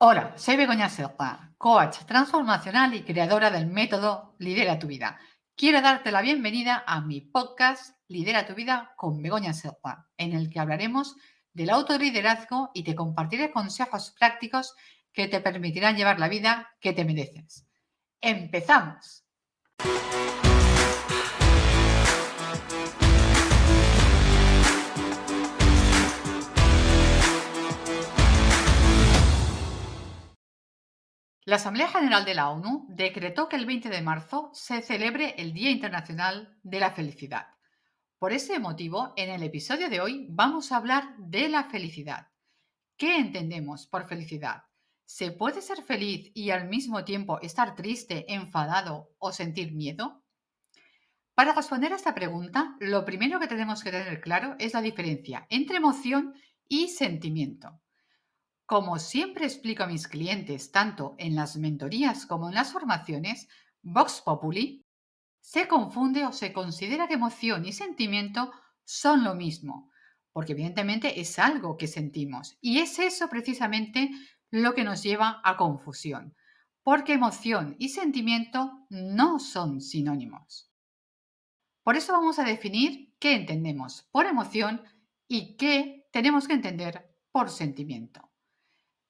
Hola, soy Begoña Serpa, coach transformacional y creadora del método Lidera tu vida. Quiero darte la bienvenida a mi podcast Lidera tu vida con Begoña Serpa, en el que hablaremos del autoliderazgo y te compartiré consejos prácticos que te permitirán llevar la vida que te mereces. ¡Empezamos! La Asamblea General de la ONU decretó que el 20 de marzo se celebre el Día Internacional de la Felicidad. Por ese motivo, en el episodio de hoy vamos a hablar de la felicidad. ¿Qué entendemos por felicidad? ¿Se puede ser feliz y al mismo tiempo estar triste, enfadado o sentir miedo? Para responder a esta pregunta, lo primero que tenemos que tener claro es la diferencia entre emoción y sentimiento. Como siempre explico a mis clientes, tanto en las mentorías como en las formaciones, Vox Populi se confunde o se considera que emoción y sentimiento son lo mismo, porque evidentemente es algo que sentimos y es eso precisamente lo que nos lleva a confusión, porque emoción y sentimiento no son sinónimos. Por eso vamos a definir qué entendemos por emoción y qué tenemos que entender por sentimiento.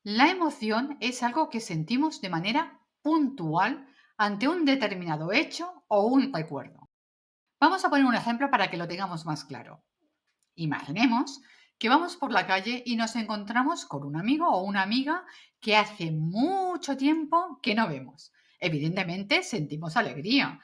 La emoción es algo que sentimos de manera puntual ante un determinado hecho o un recuerdo. Vamos a poner un ejemplo para que lo tengamos más claro. Imaginemos que vamos por la calle y nos encontramos con un amigo o una amiga que hace mucho tiempo que no vemos. Evidentemente sentimos alegría.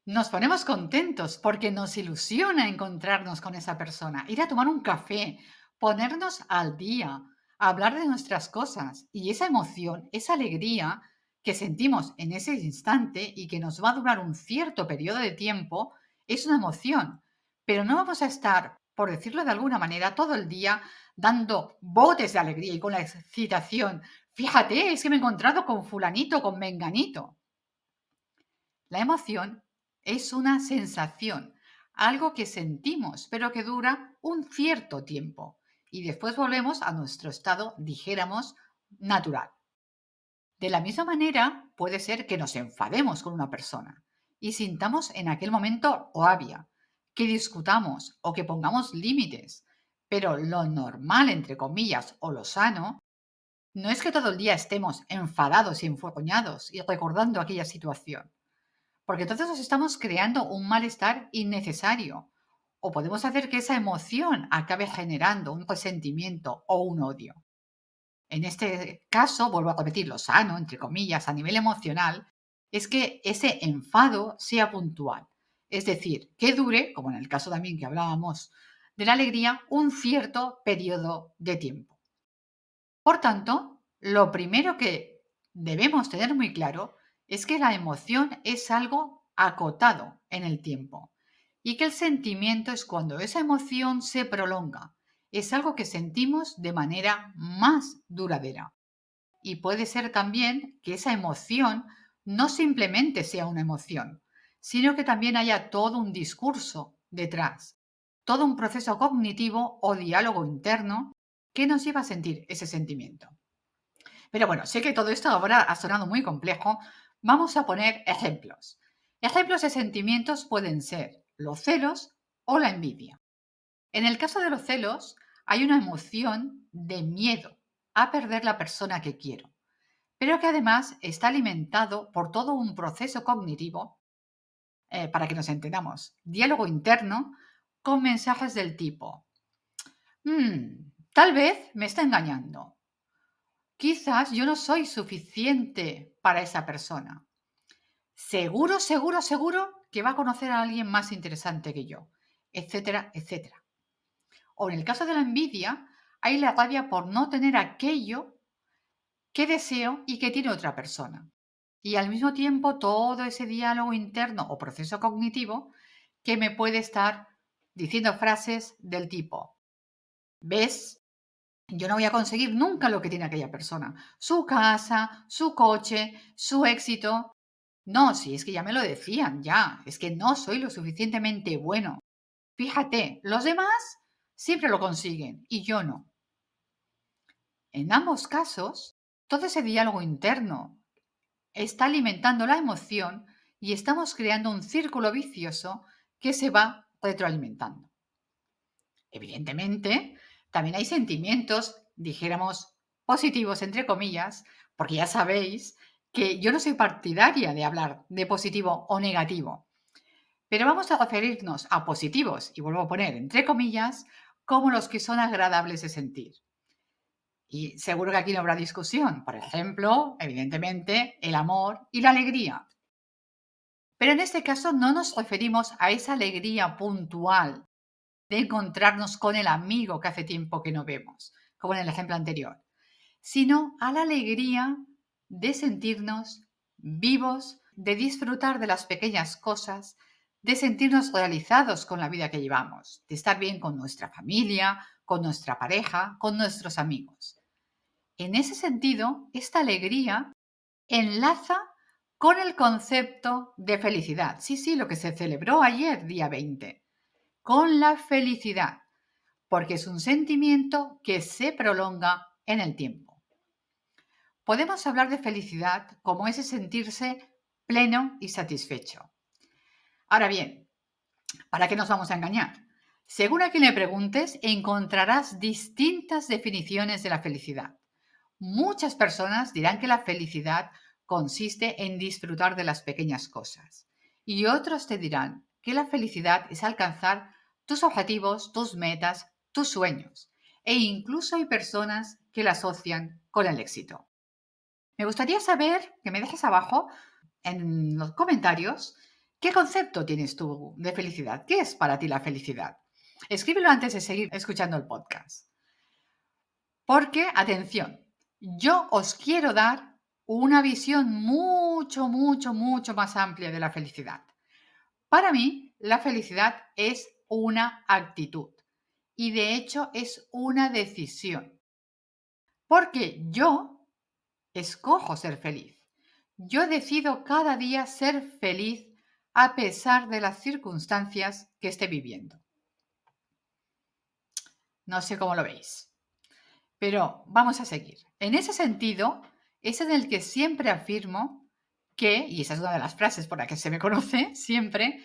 Nos ponemos contentos porque nos ilusiona encontrarnos con esa persona, ir a tomar un café, ponernos al día, hablar de nuestras cosas y esa emoción, esa alegría que sentimos en ese instante y que nos va a durar un cierto periodo de tiempo, es una emoción. Pero no vamos a estar, por decirlo de alguna manera, todo el día dando botes de alegría y con la excitación. Fíjate, es que me he encontrado con fulanito, con menganito. La emoción es una sensación, algo que sentimos, pero que dura un cierto tiempo. Y después volvemos a nuestro estado, dijéramos, natural. De la misma manera, puede ser que nos enfademos con una persona y sintamos en aquel momento rabia, que discutamos o que pongamos límites. Pero lo normal, entre comillas, o lo sano, no es que todo el día estemos enfadados y enfurruñados y recordando aquella situación, porque entonces nos estamos creando un malestar innecesario. O podemos hacer que esa emoción acabe generando un resentimiento o un odio. En este caso, vuelvo a repetir, lo sano, entre comillas, a nivel emocional, es que ese enfado sea puntual. Es decir, que dure, como en el caso también que hablábamos de la alegría, un cierto periodo de tiempo. Por tanto, lo primero que debemos tener muy claro es que la emoción es algo acotado en el tiempo y que el sentimiento es cuando esa emoción se prolonga. Es algo que sentimos de manera más duradera. Y puede ser también que esa emoción no simplemente sea una emoción, sino que también haya todo un discurso detrás, todo un proceso cognitivo o diálogo interno que nos lleva a sentir ese sentimiento. Pero bueno, sé que todo esto ahora ha sonado muy complejo. Vamos a poner ejemplos. Ejemplos de sentimientos pueden ser los celos o la envidia. En el caso de los celos, hay una emoción de miedo a perder la persona que quiero, pero que además está alimentado por todo un proceso cognitivo, para que nos entendamos, diálogo interno con mensajes del tipo, tal vez me está engañando, quizás yo no soy suficiente para esa persona. Seguro, seguro, seguro que va a conocer a alguien más interesante que yo, etcétera, etcétera. O en el caso de la envidia, hay la rabia por no tener aquello que deseo y que tiene otra persona. Y al mismo tiempo todo ese diálogo interno o proceso cognitivo que me puede estar diciendo frases del tipo, ¿ves? Yo no voy a conseguir nunca lo que tiene aquella persona. Su casa, su coche, su éxito. No, si es que ya me lo decían, ya. Es que no soy lo suficientemente bueno. Fíjate, los demás siempre lo consiguen y yo no. En ambos casos, Todo ese diálogo interno está alimentando la emoción y estamos creando un círculo vicioso que se va retroalimentando. Evidentemente, también hay sentimientos, dijéramos, positivos, entre comillas, porque ya sabéis que yo no soy partidaria de hablar de positivo o negativo, pero vamos a referirnos a positivos, y vuelvo a poner entre comillas, como los que son agradables de sentir. Y seguro que aquí no habrá discusión. Por ejemplo, evidentemente, el amor y la alegría. Pero en este caso no nos referimos a esa alegría puntual de encontrarnos con el amigo que hace tiempo que no vemos, como en el ejemplo anterior, sino a la alegría de sentirnos vivos, de disfrutar de las pequeñas cosas, de sentirnos realizados con la vida que llevamos, de estar bien con nuestra familia, con nuestra pareja, con nuestros amigos. En ese sentido, esta alegría enlaza con el concepto de felicidad. Sí, sí, lo que se celebró ayer, día 20, con la felicidad, porque es un sentimiento que se prolonga en el tiempo. Podemos hablar de felicidad como ese sentirse pleno y satisfecho. Ahora bien, ¿para qué nos vamos a engañar? Según a quien le preguntes, encontrarás distintas definiciones de la felicidad. Muchas personas dirán que la felicidad consiste en disfrutar de las pequeñas cosas y otros te dirán que la felicidad es alcanzar tus objetivos, tus metas, tus sueños e incluso hay personas que la asocian con el éxito. Me gustaría saber que me dejes abajo en los comentarios qué concepto tienes tú de felicidad, qué es para ti la felicidad. Escríbelo antes de seguir escuchando el podcast. Porque, atención, yo os quiero dar una visión mucho más amplia de la felicidad. Para mí, la felicidad es una actitud y de hecho es una decisión. Porque yo escojo ser feliz. Yo decido cada día ser feliz a pesar de las circunstancias que esté viviendo. No sé cómo lo veis. Pero vamos a seguir. En ese sentido, es en el que siempre afirmo que, y esa es una de las frases por las que se me conoce, siempre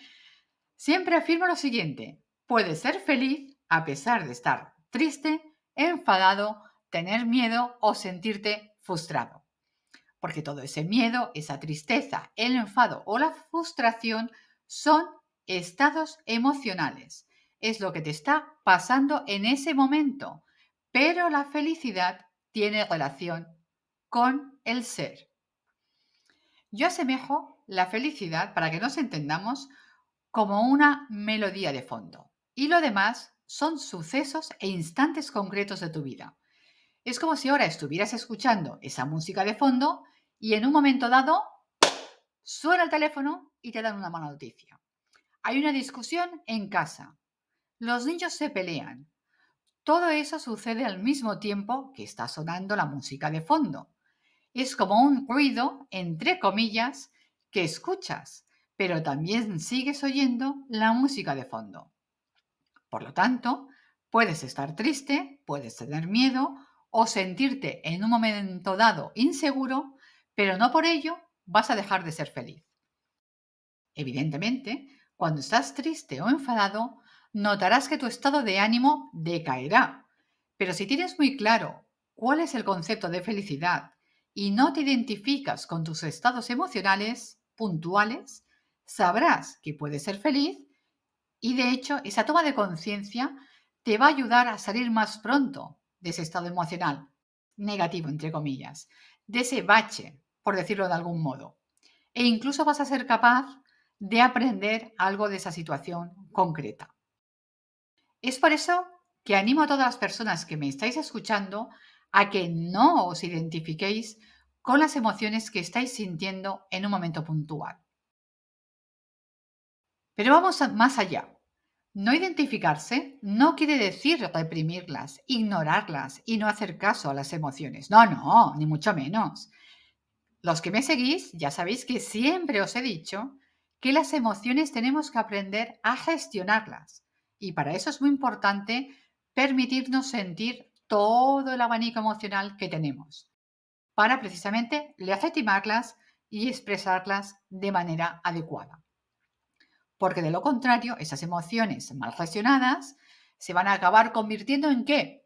afirmo lo siguiente: puedes ser feliz a pesar de estar triste, enfadado, tener miedo o sentirte frustrado. Porque todo ese miedo, esa tristeza, el enfado o la frustración son estados emocionales. Es lo que te está pasando en ese momento. Pero la felicidad tiene relación con el ser. Yo asemejo la felicidad, para que nos entendamos, como una melodía de fondo. Y lo demás son sucesos e instantes concretos de tu vida. Es como si ahora estuvieras escuchando esa música de fondo y en un momento dado suena el teléfono y te dan una mala noticia. Hay una discusión en casa. Los niños se pelean. Todo eso sucede al mismo tiempo que está sonando la música de fondo. Es como un ruido, entre comillas, que escuchas, pero también sigues oyendo la música de fondo. Por lo tanto, puedes estar triste, puedes tener miedo o sentirte en un momento dado inseguro, pero no por ello vas a dejar de ser feliz. Evidentemente, cuando estás triste o enfadado, notarás que tu estado de ánimo decaerá. Pero si tienes muy claro cuál es el concepto de felicidad y no te identificas con tus estados emocionales puntuales, sabrás que puedes ser feliz y de hecho esa toma de conciencia te va a ayudar a salir más pronto de ese estado emocional negativo, entre comillas, de ese bache, por decirlo de algún modo. E incluso vas a ser capaz de aprender algo de esa situación concreta. Es por eso que animo a todas las personas que me estáis escuchando a que no os identifiquéis con las emociones que estáis sintiendo en un momento puntual. Pero vamos más allá. No identificarse no quiere decir reprimirlas, ignorarlas y no hacer caso a las emociones. No, no, ni mucho menos. Los que me seguís ya sabéis que siempre os he dicho que las emociones tenemos que aprender a gestionarlas. Y para eso es muy importante permitirnos sentir todo el abanico emocional que tenemos. para precisamente legitimarlas y expresarlas de manera adecuada. Porque de lo contrario, esas emociones mal gestionadas se van a acabar convirtiendo ¿en qué?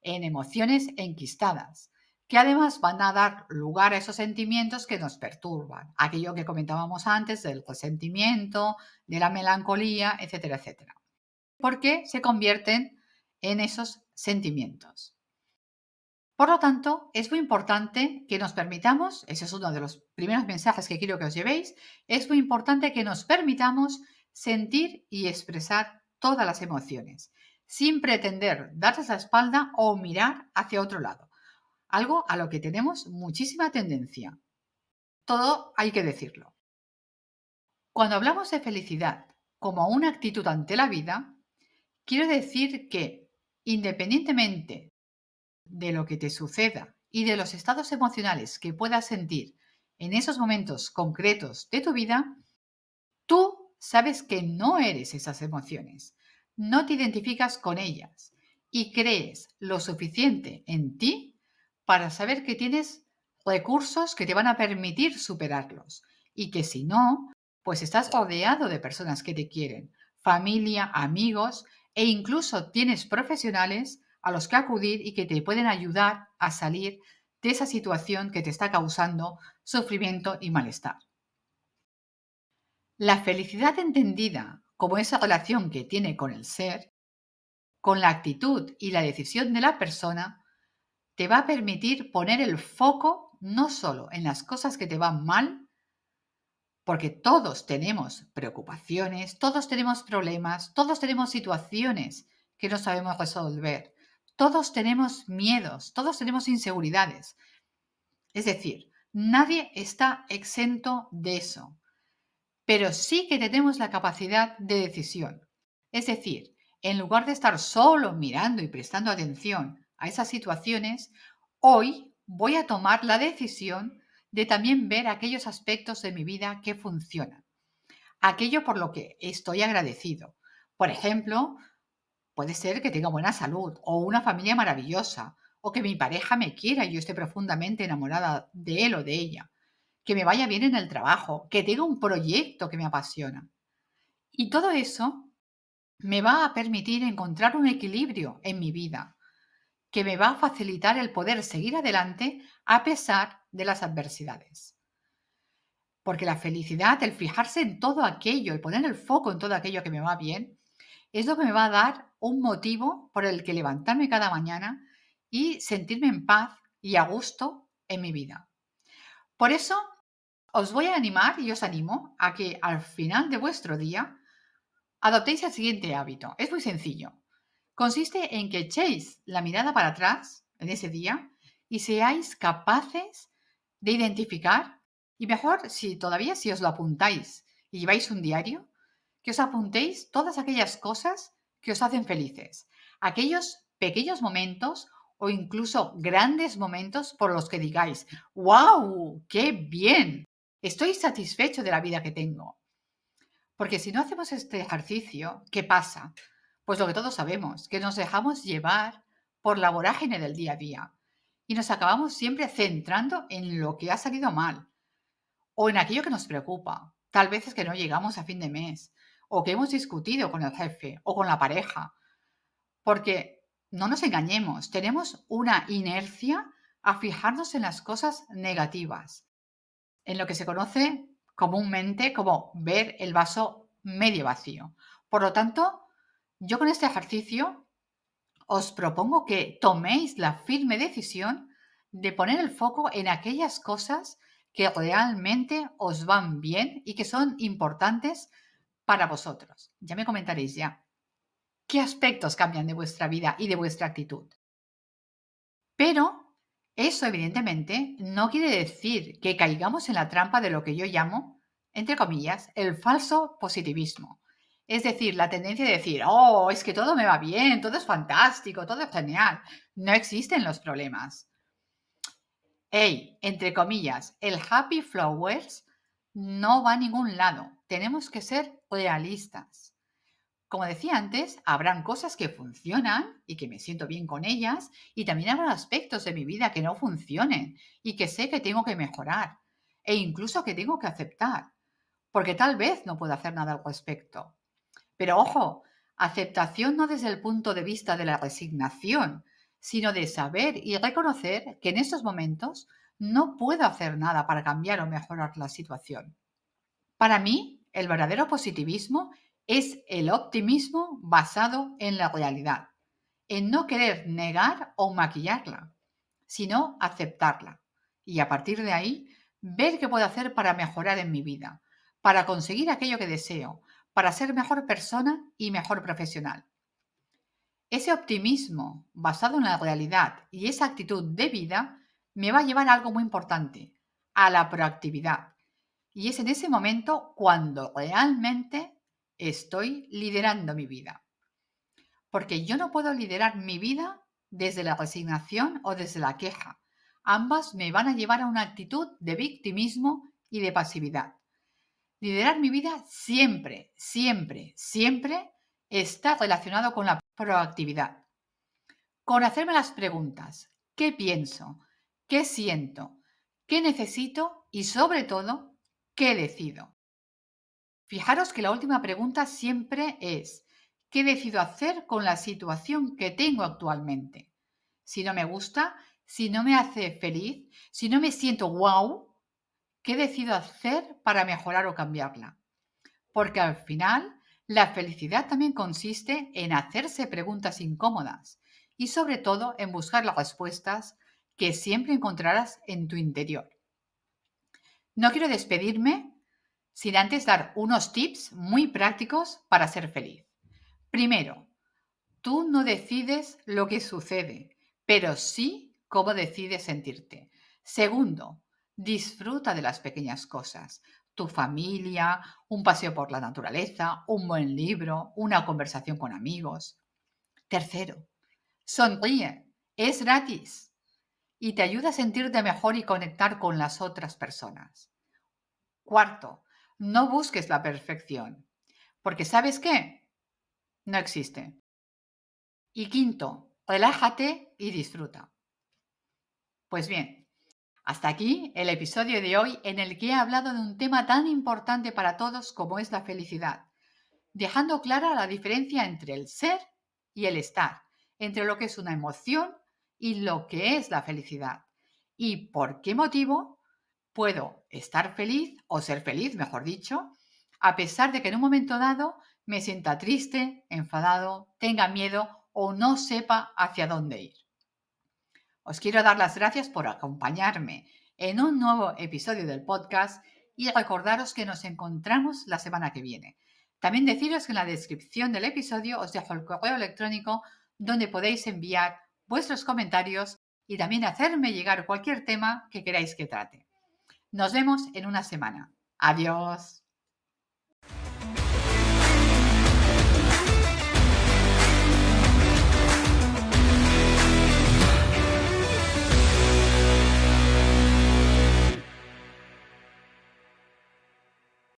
En emociones enquistadas, que además van a dar lugar a esos sentimientos que nos perturban, aquello que comentábamos antes del resentimiento, de la melancolía, etcétera, etcétera. Porque se convierten en esos sentimientos. Por lo tanto, es muy importante que nos permitamos, ese es uno de los primeros mensajes que quiero que os llevéis, es muy importante que nos permitamos sentir y expresar todas las emociones, sin pretender darles la espalda o mirar hacia otro lado, algo a lo que tenemos muchísima tendencia. Todo hay que decirlo. Cuando hablamos de felicidad como una actitud ante la vida, quiero decir que independientemente de lo que te suceda y de los estados emocionales que puedas sentir en esos momentos concretos de tu vida, tú sabes que no eres esas emociones, no te identificas con ellas y crees lo suficiente en ti para saber que tienes recursos que te van a permitir superarlos y que si no, pues estás rodeado de personas que te quieren, familia, amigos e incluso tienes profesionales a los que acudir y que te pueden ayudar a salir de esa situación que te está causando sufrimiento y malestar. La felicidad entendida como esa relación que tiene con el ser, con la actitud y la decisión de la persona, te va a permitir poner el foco no solo en las cosas que te van mal, porque todos tenemos preocupaciones, todos tenemos problemas, todos tenemos situaciones que no sabemos resolver, todos tenemos miedos, todos tenemos inseguridades. Es decir, nadie está exento de eso, pero sí que tenemos la capacidad de decisión. Es decir, en lugar de estar solo mirando y prestando atención a esas situaciones, hoy voy a tomar la decisión de también ver aquellos aspectos de mi vida que funcionan, aquello por lo que estoy agradecido. Por ejemplo, puede ser que tenga buena salud o una familia maravillosa o que mi pareja me quiera y yo esté profundamente enamorada de él o de ella, que me vaya bien en el trabajo, que tenga un proyecto que me apasiona. Y todo eso me va a permitir encontrar un equilibrio en mi vida, que me va a facilitar el poder seguir adelante a pesar de las adversidades. Porque la felicidad, el fijarse en todo aquello, el poner el foco en todo aquello que me va bien, es lo que me va a dar un motivo por el que levantarme cada mañana y sentirme en paz y a gusto en mi vida. Por eso os voy a animar y os animo a que al final de vuestro día adoptéis el siguiente hábito. Es muy sencillo. Consiste en que echéis la mirada para atrás en ese día y seáis capaces de identificar, y mejor si os lo apuntáis y lleváis un diario, que os apuntéis todas aquellas cosas que os hacen felices, aquellos pequeños momentos o incluso grandes momentos por los que digáis, ¡wow! ¡Qué bien! Estoy satisfecho de la vida que tengo. Porque si no hacemos este ejercicio, ¿qué pasa? Pues lo que todos sabemos, que nos dejamos llevar por la vorágine del día a día y nos acabamos siempre centrando en lo que ha salido mal o en aquello que nos preocupa. Tal vez es que no llegamos a fin de mes o que hemos discutido con el jefe o con la pareja. Porque no nos engañemos, tenemos una inercia a fijarnos en las cosas negativas, en lo que se conoce comúnmente como ver el vaso medio vacío. Por lo tanto, yo con este ejercicio os propongo que toméis la firme decisión de poner el foco en aquellas cosas que realmente os van bien y que son importantes para vosotros. Ya me comentaréis ya qué aspectos cambian de vuestra vida y de vuestra actitud. Pero eso, evidentemente, no quiere decir que caigamos en la trampa de lo que yo llamo, entre comillas, el falso positivismo. Es decir, la tendencia de decir, oh, es que todo me va bien, todo es fantástico, todo es genial. No existen los problemas. Hey, entre comillas, el happy flowers no va a ningún lado. Tenemos que ser realistas. Como decía antes, habrán cosas que funcionan y que me siento bien con ellas, y también habrá aspectos de mi vida que no funcionen y que sé que tengo que mejorar e incluso que tengo que aceptar, porque tal vez no puedo hacer nada al respecto. Pero ojo, aceptación no desde el punto de vista de la resignación, sino de saber y reconocer que en estos momentos no puedo hacer nada para cambiar o mejorar la situación. Para mí, el verdadero positivismo es el optimismo basado en la realidad, en no querer negar o maquillarla, sino aceptarla. Y a partir de ahí, ver qué puedo hacer para mejorar en mi vida, para conseguir aquello que deseo, para ser mejor persona y mejor profesional. Ese optimismo basado en la realidad y esa actitud de vida me va a llevar a algo muy importante, a la proactividad. Y es en ese momento cuando realmente estoy liderando mi vida. Porque yo no puedo liderar mi vida desde la resignación o desde la queja. Ambas me van a llevar a una actitud de victimismo y de pasividad. Liderar mi vida siempre, siempre, siempre está relacionado con la proactividad. Con hacerme las preguntas, ¿qué pienso? ¿Qué siento? ¿Qué necesito? Y sobre todo, ¿qué decido? Fijaros que la última pregunta siempre es, ¿qué decido hacer con la situación que tengo actualmente? Si no me gusta, si no me hace feliz, si no me siento wow, ¿qué decido hacer para mejorar o cambiarla? Porque al final, la felicidad también consiste en hacerse preguntas incómodas y sobre todo en buscar las respuestas que siempre encontrarás en tu interior. No quiero despedirme sin antes dar unos tips muy prácticos para ser feliz. Primero, tú no decides lo que sucede, pero sí cómo decides sentirte. Segundo, disfruta de las pequeñas cosas. Tu familia, un paseo por la naturaleza, un buen libro, una conversación con amigos. Tercero, sonríe. Es gratis y te ayuda a sentirte mejor y conectar con las otras personas. Cuarto, no busques la perfección, porque ¿sabes qué? No existe. Y quinto, relájate y disfruta. Pues bien, hasta aquí el episodio de hoy en el que he hablado de un tema tan importante para todos como es la felicidad, dejando clara la diferencia entre el ser y el estar, entre lo que es una emoción y lo que es la felicidad, y por qué motivo puedo estar feliz o ser feliz, mejor dicho, a pesar de que en un momento dado me sienta triste, enfadado, tenga miedo o no sepa hacia dónde ir. Os quiero dar las gracias por acompañarme en un nuevo episodio del podcast y recordaros que nos encontramos la semana que viene. También deciros que en la descripción del episodio os dejo el correo electrónico donde podéis enviar vuestros comentarios y también hacerme llegar cualquier tema que queráis que trate. Nos vemos en una semana. Adiós.